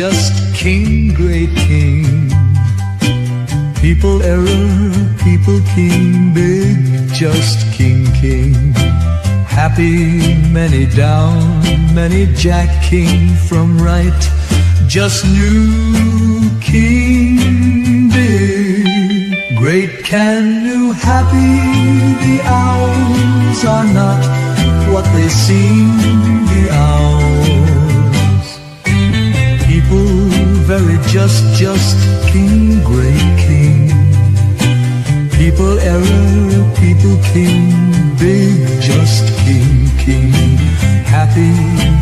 just king, great king. People error, people king, big, just king, king. Happy, many down, many jack king from right, just new king, big, great, can, new, happy. The owls are not what they seem, the owls. People very just king, great king. People error, people king, big, just king, king. Happy,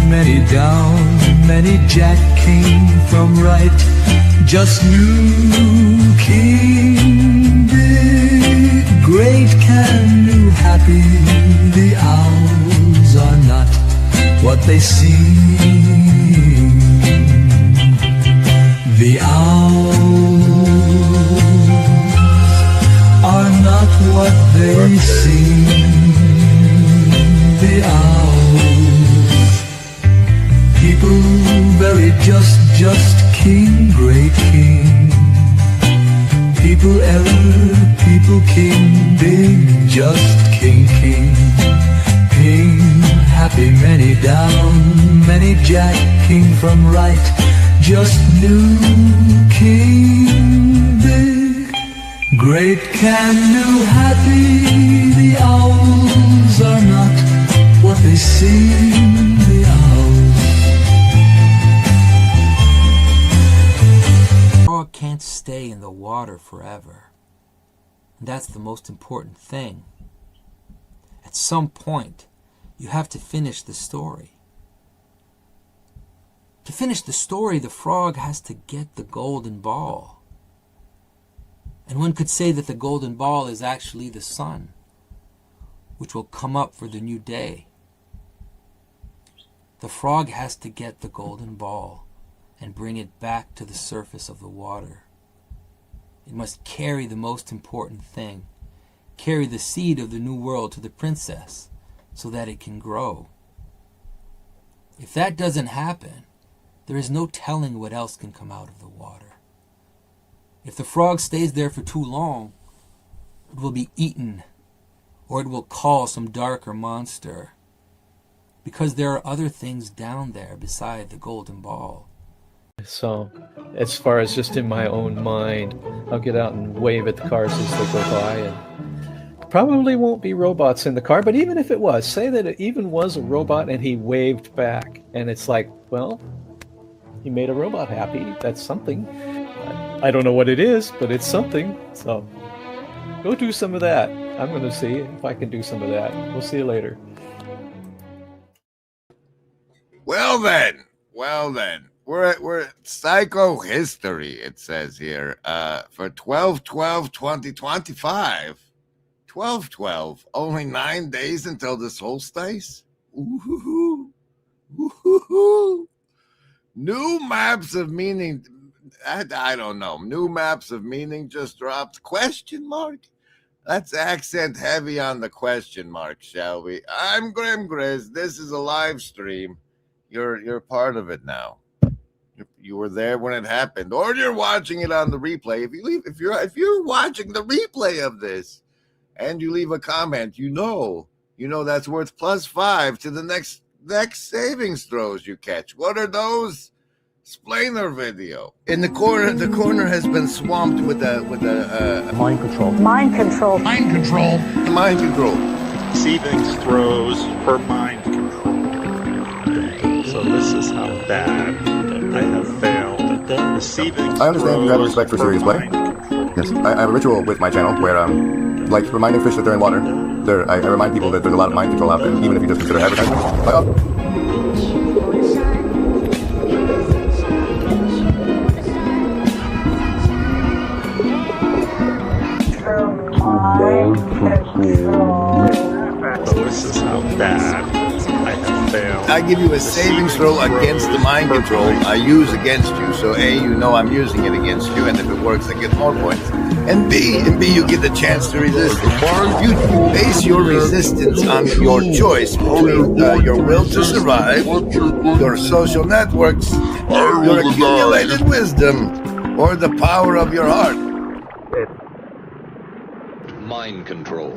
many down, many jack king from right, just new king, big, great, can, new, happy. The owls are not what they seem. The owls are not what they seem. The owls, people very just king, great king. People error, people king, big, just king, king. King, happy, many down, many jack king from right, just new king, big, great, can, new, happy. The owls are not what they seem. The owls. Frog can't stay in the water forever. And that's the most important thing. At some point, you have to finish the story. To finish the story, the frog has to get the golden ball. And one could say that the golden ball is actually the sun, which will come up for the new day. The frog has to get the golden ball and bring it back to the surface of the water. It must carry the most important thing, carry the seed of the new world to the princess so that it can grow. If that doesn't happen, there is no telling what else can come out of the water. If the frog stays there for too long, it will be eaten, or it will call some darker monster, because there are other things down there beside the golden ball. So, as far as just in my own mind, I'll get out and wave at the cars as they go by, and probably won't be robots in the car, but even if it was, say that it even was a robot and he waved back, and it's like, well, he made a robot happy. That's something. I don't know what it is, but it's something. So, go do some of that. I'm going to see if I can do some of that. We'll see you later. Well then, we're at psychohistory, it says here, for 12/12/2025. 12/12, only 9 days until the solstice. Ooh-hoo-hoo. Ooh-hoo-hoo. New maps of meaning. I don't know. New maps of meaning just dropped. Question mark? Let's accent heavy on the question mark, shall we? I'm Grim Grizz. This is a live stream. You're part of it now. You were there when it happened, or you're watching it on the replay. If you're watching the replay of this, and you leave a comment, you know that's worth +5 to the next savings throws you catch. What are those? Explainer video. In the corner has been swamped with a mind control. Mind control. Mind control. Mind control. Savings throws for mind control. So this is how bad I have failed. Savings I understand you have respect for serious play. Yes, I have a ritual with my channel where like reminding fish that they're in water. I remind people that there's a lot of mind control out there, even if you just consider advertising. So this is how bad I have failed. I give you a savings throw against the mind control I use against you. So A, you know I'm using it against you, and if it works, I get more points. And B, you get the chance to resist it. You base your resistance on your choice between your will to survive, your social networks, your accumulated wisdom, or the power of your heart. Mind control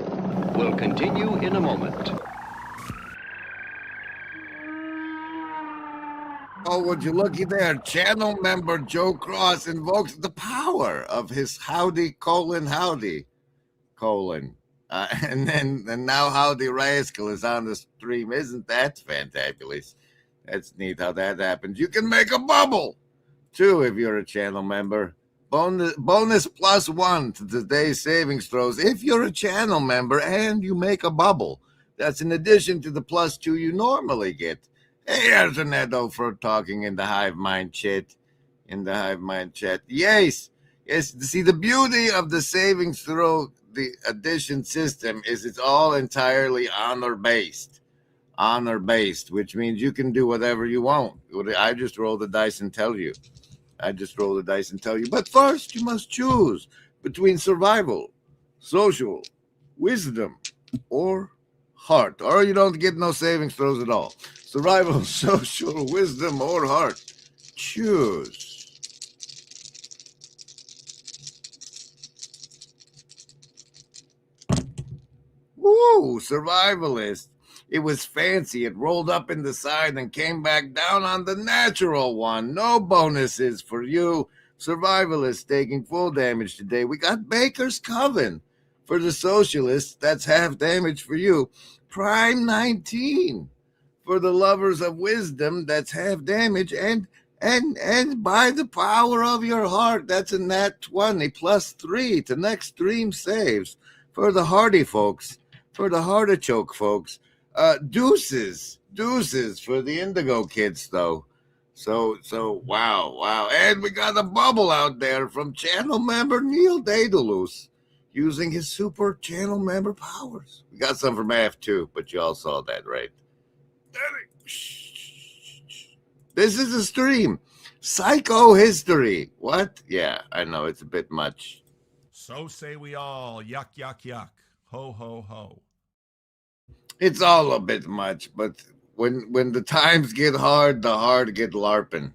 will continue in a moment. Oh, would you looky there? Channel member Joe Cross invokes the power of his howdy, howdy, and now Howdy Rascal is on the stream. Isn't that fantabulous? That's neat how that happens. You can make a bubble, too, if you're a channel member. Bonus +1 to today's savings throws if you're a channel member and you make a bubble. That's in addition to the +2 you normally get. Hey, there's an Edo for talking in the Hive Mind chat. Yes. See, the beauty of the savings throw, the addition system, is it's all entirely honor-based. Honor-based, which means you can do whatever you want. I just roll the dice and tell you. But first, you must choose between survival, social, wisdom, or heart. Or you don't get no savings throws at all. Survival, social, wisdom, or heart. Choose. Woo, survivalist. It was fancy. It rolled up in the side and came back down on the natural one. No bonuses for you. Survivalist taking full damage today. We got Baker's Coven for the socialists. That's half damage for you. Prime 19 for the lovers of wisdom. That's half damage. And by the power of your heart, that's a nat 20 +3 to next stream saves for the hardy folks. For the artichoke folks, deuces for the indigo kids, though. So wow. And we got a bubble out there from channel member Neil Daedalus using his super channel member powers. We got some from AF too, but you all saw that, right? This is a stream. Psycho history. What? Yeah, I know it's a bit much. So say we all. Yuck, yuck, yuck. Ho, ho, ho. It's all a bit much, but when the times get hard, the hard get LARPing.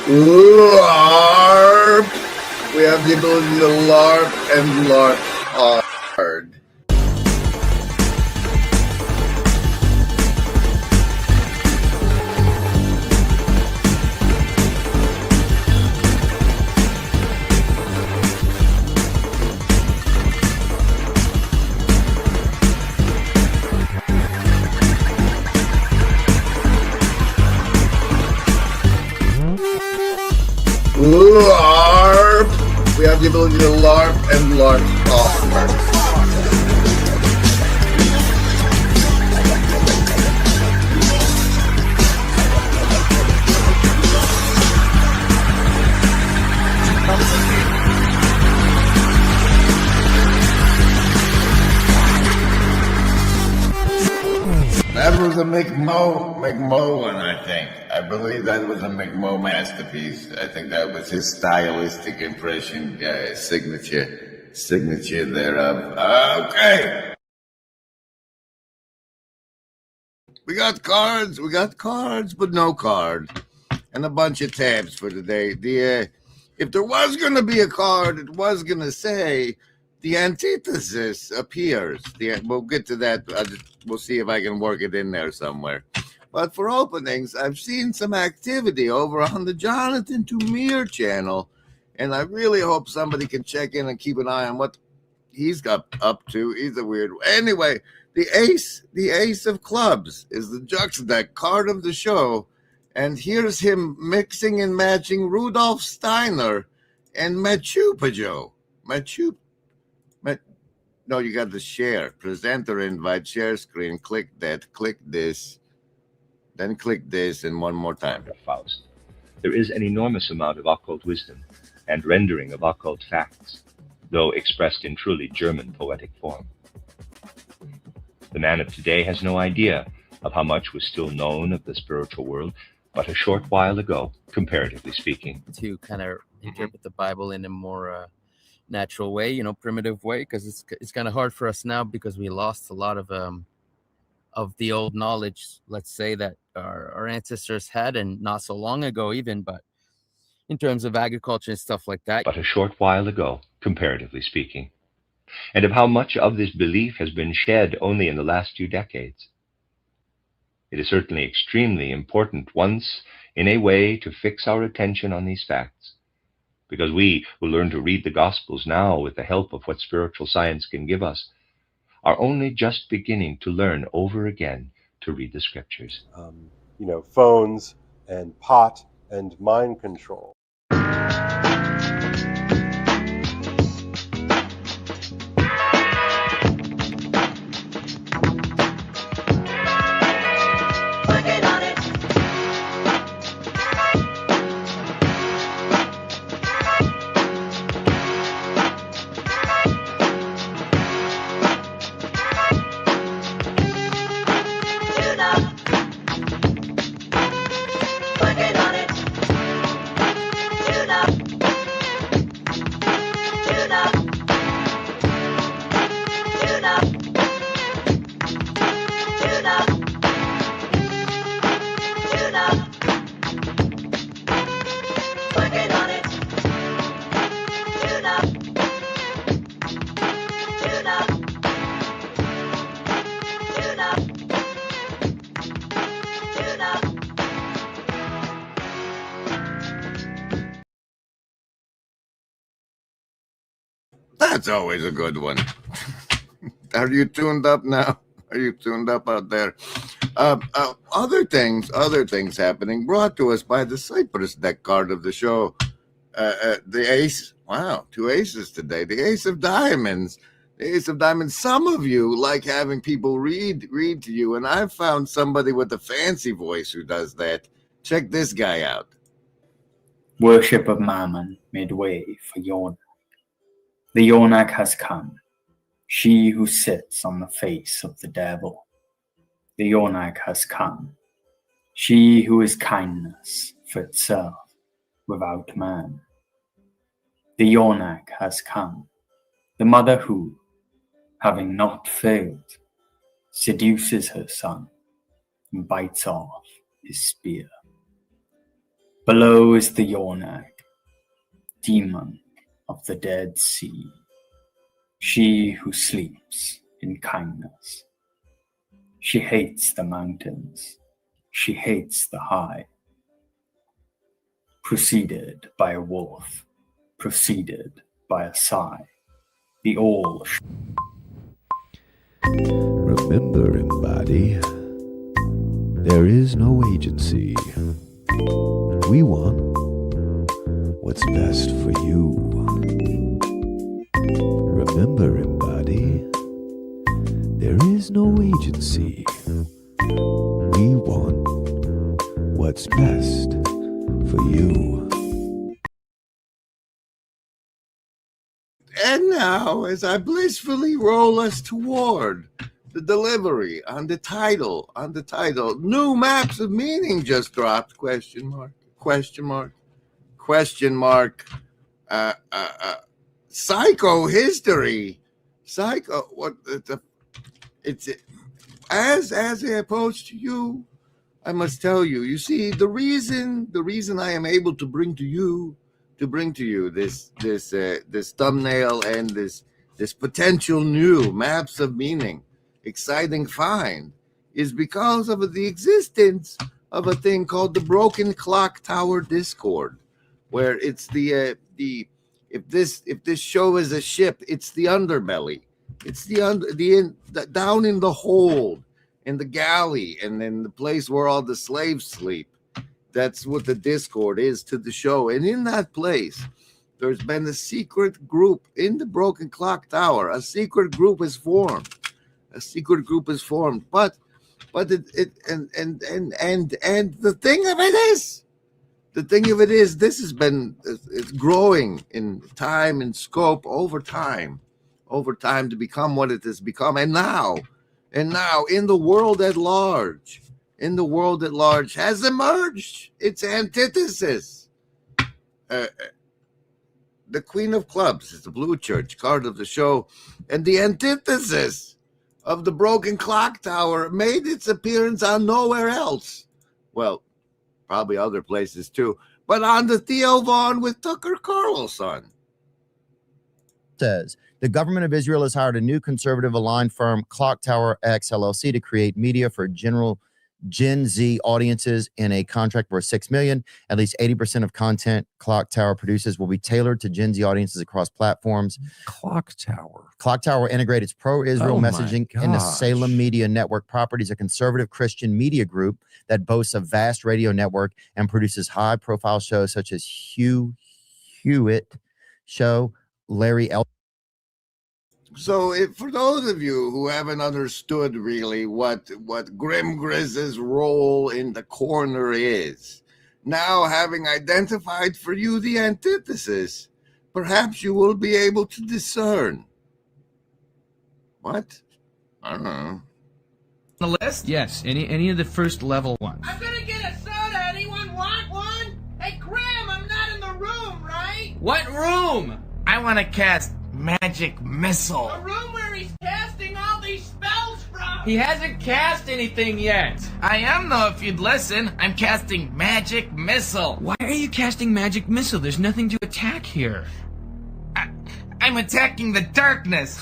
LARP! We have the ability to LARP and LARP hard. LARP! We have the ability to LARP and LARP hard. That was a McMo one, I think. I believe that was a McMo masterpiece. I think that was his stylistic impression, signature thereof. Okay. We got cards, but no card. And a bunch of tabs for today. If there was going to be a card, it was going to say the antithesis appears. We'll get to that. We'll see if I can work it in there somewhere. But for openings, I've seen some activity over on the Jonathan Tumir channel, and I really hope somebody can check in and keep an eye on what he's got up to. He's a weird. Anyway, the ace of clubs is the Juxdeck card of the show, and here's him mixing and matching Rudolf Steiner and Machupajo. No, you got the share. Presenter invite, share screen. Click that. Click this. Then click this, and one more time. Faust. There is an enormous amount of occult wisdom and rendering of occult facts. though expressed in truly German poetic form. The man of today has no idea of how much was still known of the spiritual world but a short while ago, comparatively speaking. To kind of interpret the Bible in a more natural way, primitive way, because it's kind of hard for us now because we lost a lot of the old knowledge, let's say, that our ancestors had, and not so long ago even, but in terms of agriculture and stuff like that. But a short while ago, comparatively speaking, and of how much of this belief has been shed only in the last few decades. It is certainly extremely important once in a way to fix our attention on these facts, because we who learn to read the Gospels now with the help of what spiritual science can give us are only just beginning to learn over again to read the Scriptures. Phones and pot and mind control. That's always a good one. Are you tuned up now? Are you tuned up out there? Other things happening, brought to us by the Cypress deck card of the show. The ace. Wow, 2 aces today. The ace of diamonds. The ace of diamonds. Some of you like having people read to you, and I've found somebody with a fancy voice who does that. Check this guy out. Worship of Mammon made way for Yornak. The Yornak has come, she who sits on the face of the devil. The Yornak has come, she who is kindness for itself without man. The Yornak has come, the mother who, having not failed, seduces her son and bites off his spear. Below is the Yornak, demon of the Dead Sea, she who sleeps in kindness. She hates the mountains, she hates the high. Preceded by a wolf, preceded by a sigh, the all. Remember, embody, there is no agency. We want what's best for you. Remember, embody, there is no agency. We want what's best for you. And now, as I blissfully roll us toward the delivery on the title, new maps of meaning just dropped, question mark. Psycho history. It's as I approach to you, I must tell you, you see, the reason I am able to bring to you this thumbnail and this potential new maps of meaning, exciting find, is because of the existence of a thing called the Broken Clock Tower Discord, where it's if this show is a ship, it's the underbelly, it's down in the hold, in the galley, and in the place where all the slaves sleep. That's what the Discord is to the show. And in that place, there's been a secret group in the Broken Clock Tower. A secret group is formed. But the thing of it is, The thing of it is, this has been it's growing in time and scope over time to become what it has become. And now in the world at large, has emerged its antithesis. The Queen of Clubs is the Blue Church card of the show, and the antithesis of the broken clock tower made its appearance on nowhere else. Well, probably other places too, but on the Theo Vaughn with Tucker Carlson. Says the government of Israel has hired a new conservative aligned firm, Clock Tower X LLC, to create media for general Gen Z audiences in a contract worth $6 million. At least 80% of content Clock Tower produces will be tailored to Gen Z audiences across platforms. Clock Tower will integrate its pro-Israel messaging into Salem Media Network Properties, a conservative Christian media group that boasts a vast radio network and produces high-profile shows such as Hugh Hewitt Show, Larry Elder. So, for those of you who haven't understood really what Grim Grizz's role in the corner is, now having identified for you the antithesis, perhaps you will be able to discern. What? I don't know. The list? Yes, any of the first level ones. I'm gonna get a soda. Anyone want one? Hey, Grim, I'm not in the room, right? What room? I want to cast Magic Missile. A room where he's casting all these spells from. He hasn't cast anything yet. I am, though, if you'd listen. I'm casting Magic Missile. Why are you casting Magic Missile? There's nothing to attack here. I'm attacking the darkness.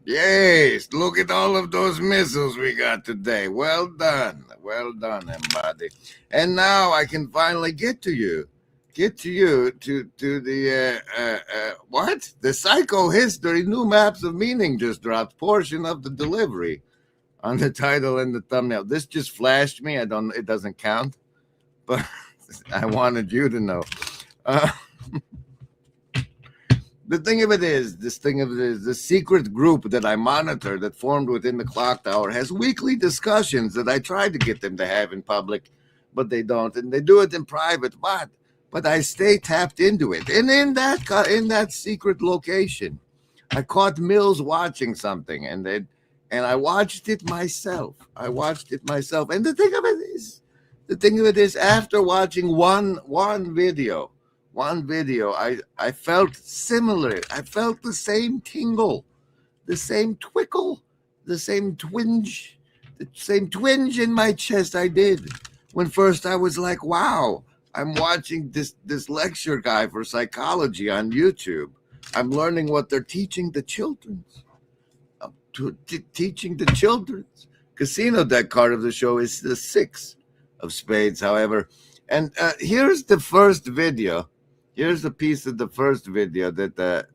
Yes, look at all of those missiles we got today. Well done, everybody. And now I can finally get to you to the what? The Psychohistory New Maps of Meaning just dropped portion of the delivery on the title and the thumbnail. This just flashed me. It doesn't count, but I wanted you to know. The thing of it is, the secret group that I monitor that formed within the Clock Tower has weekly discussions that I try to get them to have in public, but they don't, and they do it in private. But I stay tapped into it, and in that secret location, I caught Mills watching something, and I watched it myself. And the thing of it is, after watching one video, I felt similar. I felt the same tingle, the same twinkle, the same twinge in my chest I did when first I was like, wow, I'm watching this lecture guy for psychology on YouTube. I'm learning what they're teaching the children. Teaching the children's casino deck card of the show is the 6 of spades, however. And here's the first video. Here's a piece of the first video that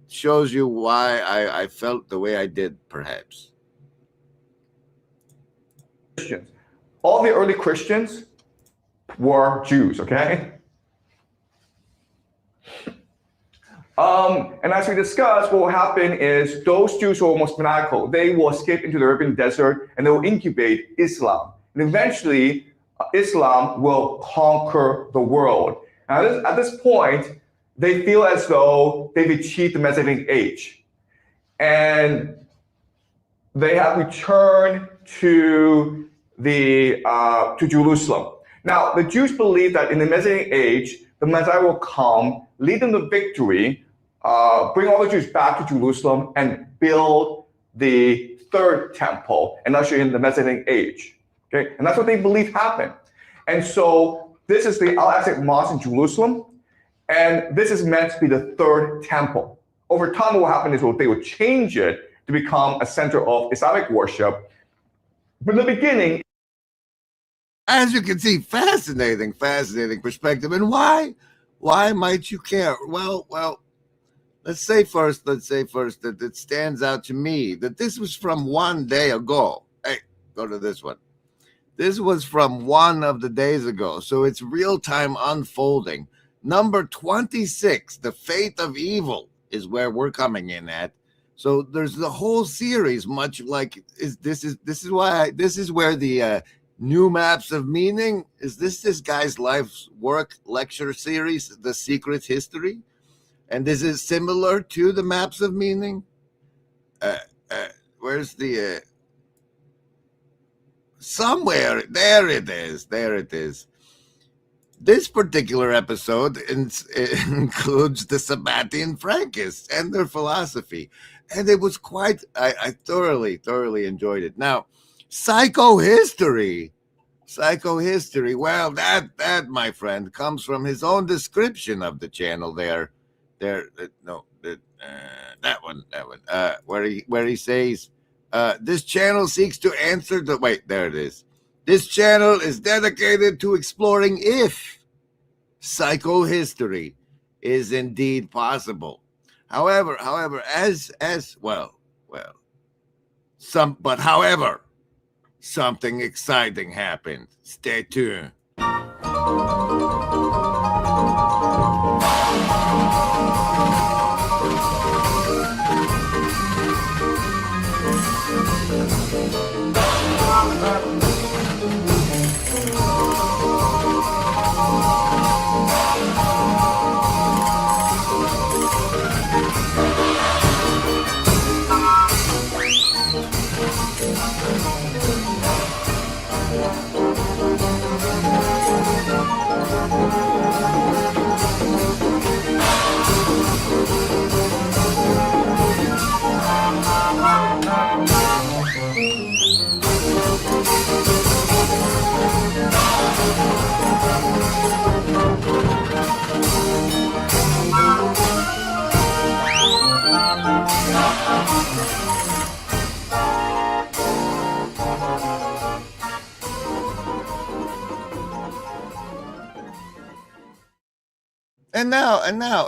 shows you why I felt the way I did, perhaps. Christians. All the early Christians were Jews, okay? And as we discussed, what will happen is those Jews who are almost fanatical, they will escape into the Arabian desert and they will incubate Islam. And eventually, Islam will conquer the world. At this point, they feel as though they've achieved the Messianic age. And they have returned to Jerusalem. Now, the Jews believe that in the Messianic age, the Messiah will come, lead them to victory, bring all the Jews back to Jerusalem, and build the third temple and usher in the Messianic age. Okay, and that's what they believe happened. And so this is the Al-Aqsa Mosque in Jerusalem, and this is meant to be the third temple. Over time, what will happen is they will change it to become a center of Islamic worship. But in the beginning, as you can see, fascinating perspective. And why might you care? Well, let's say first that it stands out to me that this was from one day ago. Go to this one. This was from one of the days ago, so it's real-time unfolding. Number 26, The Fate of Evil, is where we're coming in at. So there's the whole series, much like this is where the new maps of meaning is. This guy's life's work lecture series, The Secret History, and this is similar to the maps of meaning. Where's the somewhere there it is. This particular episode includes the Sabbatian Frankists and their philosophy. And it was quite, I thoroughly enjoyed it. Now, psychohistory, well, that, my friend, comes from his own description of the channel there. That one, where he says, this channel seeks to answer there it is. This channel is dedicated to exploring if psychohistory is indeed possible. However, something exciting happened. Stay tuned.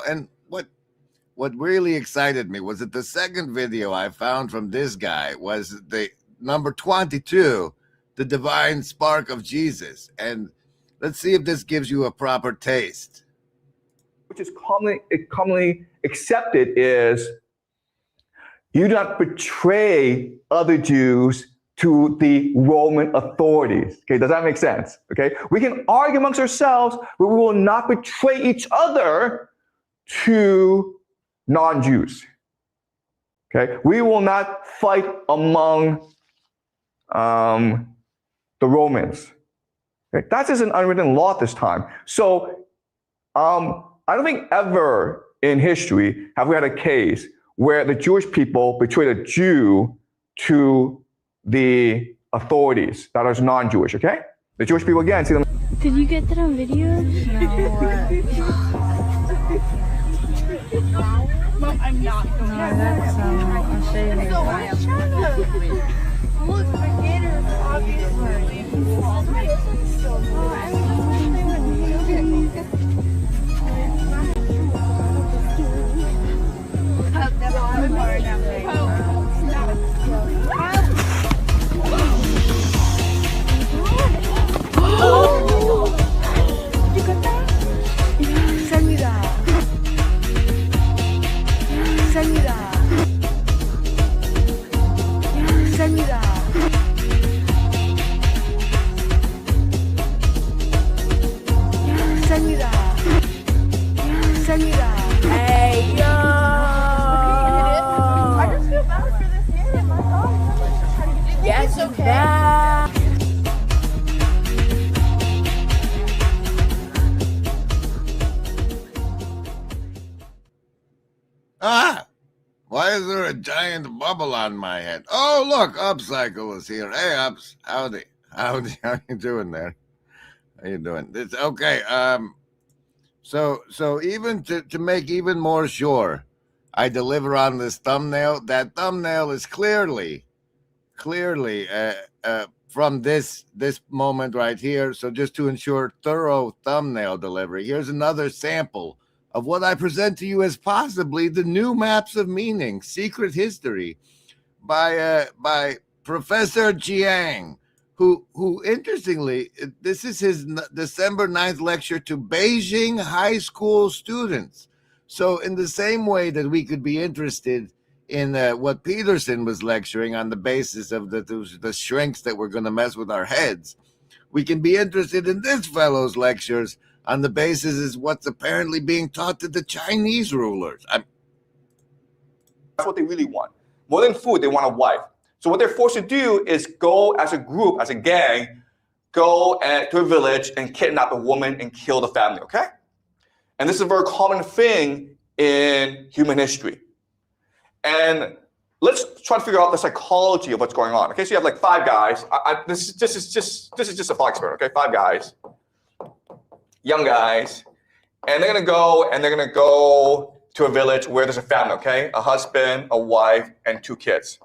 And what really excited me was that the second video I found from this guy was the number 22, The Divine Spark of Jesus. And let's see if this gives you a proper taste. Which is commonly accepted is you do not betray other Jews to the Roman authorities. Okay, does that make sense? Okay, we can argue amongst ourselves, but we will not betray each other to non-Jews. Okay, we will not fight among the Romans. Okay, that is an unwritten law at this time. So I don't think ever in history have we had a case where the Jewish people betrayed a Jew to the authorities that are non-Jewish, okay? The Jewish people, again, see them. Did you get that on video? No. Mom, I'm not going to. That's, I'll show you later. Look, the gator is obviously. Hey, yo! I just feel bad for this kid. My God, just trying to get it. Yes, okay. Why is there a giant bubble on my head? Oh, look, Upcycle is here. Hey, Ups, howdy. How you doing there? How you doing? It's okay. So even to make even more sure I deliver on this thumbnail, that thumbnail is clearly from this moment right here. So just to ensure thorough thumbnail delivery, here's another sample of what I present to you as possibly the new maps of meaning, secret history, by Professor Jiang, who interestingly, this is his December 9th lecture to Beijing high school students. So in the same way that we could be interested in what Peterson was lecturing on the basis of the shrinks that were going to mess with our heads, we can be interested in this fellow's lectures on the basis is what's apparently being taught to the Chinese rulers. That's what they really want. More than food, they want a wife. So what they're forced to do is go as a group, as a gang, go to a village and kidnap a woman and kill the family, okay? And this is a very common thing in human history. And let's try to figure out the psychology of what's going on. Okay, so you have like 5 guys. This is just a thought experiment. Okay, 5 guys, young guys, and they're gonna go to a village where there's a family. Okay, a husband, a wife, and 2 kids.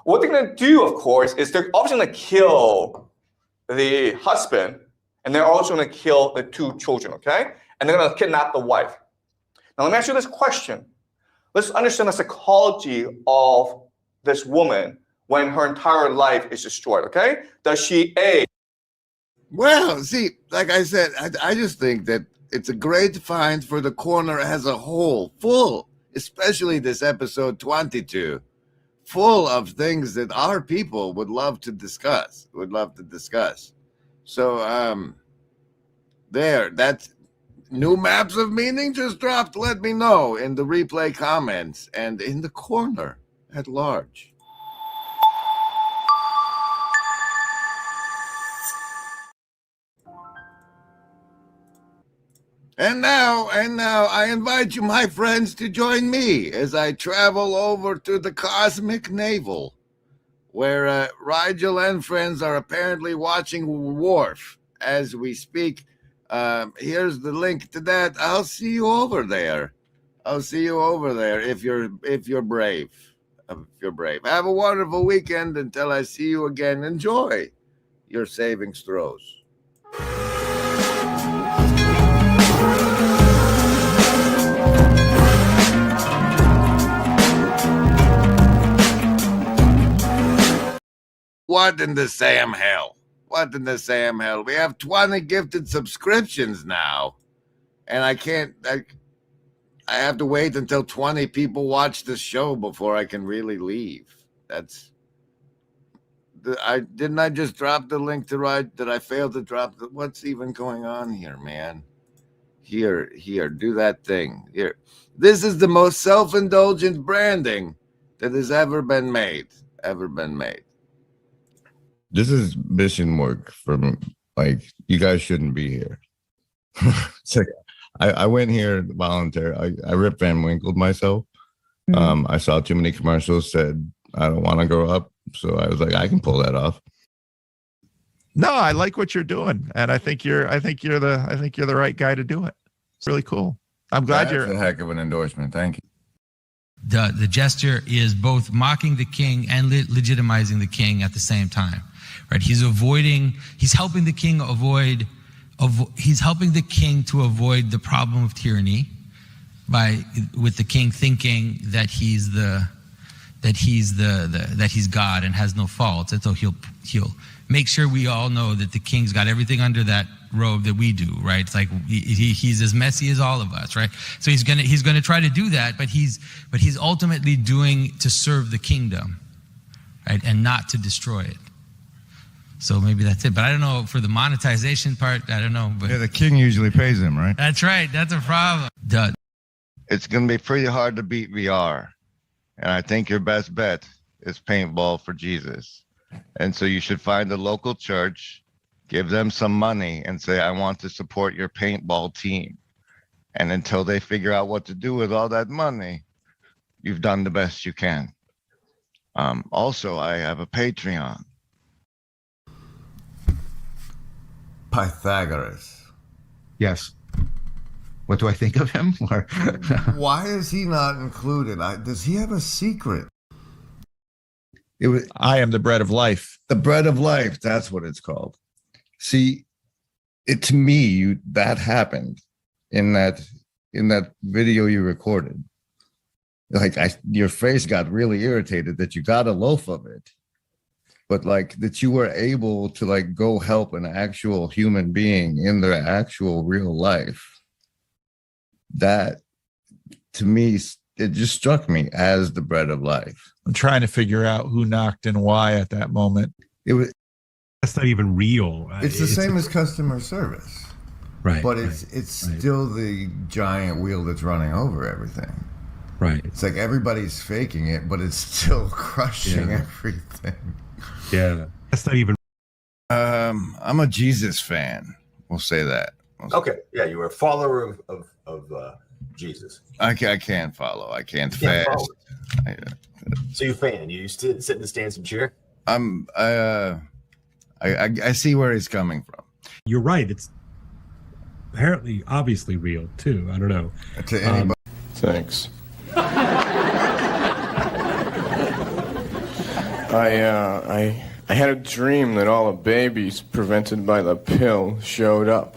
What they're gonna do, of course, is they're obviously gonna kill the husband, and they're also gonna kill the 2 children. Okay, and they're gonna kidnap the wife. Now let me ask you this question. Let's understand the psychology of this woman when her entire life is destroyed, okay? Does she A? Well, see, like I said, I just think that it's a great find for the corner as a whole, full, especially this episode 22, full of things that our people would love to discuss, So, that's... New maps of meaning just dropped. Let me know in the replay comments and in the corner at large. And now I invite you, my friends, to join me as I travel over to the Cosmic Navel, where Rigel and friends are apparently watching Worf as we speak. Here's the link to that. I'll see you over there. If you're brave. Have a wonderful weekend until I see you again. Enjoy your savings throws. What in the Sam hell? We have 20 gifted subscriptions now. And I have to wait until 20 people watch the show before I can really leave. Didn't I just drop the link to right? Did I fail to drop what's even going on here, man? Here, do that thing. Here. This is the most self-indulgent branding that has ever been made. This is mission work from, like, you guys shouldn't be here. It's like, I went here voluntarily. I Rip Van Winkled myself. I saw too many commercials, said I don't want to grow up. So I was like, I can pull that off. No, I like what you're doing. And I think you're the right guy to do it. It's really cool. I'm glad That's a heck of an endorsement. Thank you. The gesture is both mocking the king and legitimizing the king at the same time. Right, he's helping the king to avoid the problem of tyranny with the king thinking that he's God and has no faults, and so he'll make sure we all know that the king's got everything under that robe that we do, right? It's like he's as messy as all of us, right? So he's gonna try to do that, but he's ultimately doing to serve the kingdom, right, and not to destroy it. So maybe that's it. But I don't know for the monetization part. I don't know. But yeah, the king usually pays him, right? That's right. That's a problem. Duh. It's going to be pretty hard to beat VR. And I think your best bet is paintball for Jesus. And so you should find a local church, give them some money, and say, I want to support your paintball team. And until they figure out what to do with all that money, you've done the best you can. Also, I have a Patreon. Pythagoras. Yes. What do I think of him? Why is he not included? Does he have a secret? I am the bread of life. The bread of life. That's what it's called. See, to me, that happened in that video you recorded. Like your face got really irritated that you got a loaf of it, but like that you were able to like go help an actual human being in their actual real life. That to me, it just struck me as the bread of life. I'm trying to figure out who knocked and why at that moment. That's not even real. It's the same as customer service. Right. But it's still the giant wheel that's running over everything. Right. It's like everybody's faking it, but it's still crushing everything. Yeah. That's not even. I'm a Jesus fan. We'll say that. Okay. Yeah, you were a follower of Jesus. I can't follow. I can't fast. So you fan? You sit in the stands and cheer? I see where he's coming from. You're right. It's apparently, obviously real too. I don't know. To anybody. Thanks. I had a dream that all the babies prevented by the pill showed up.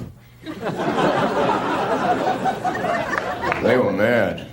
They were mad.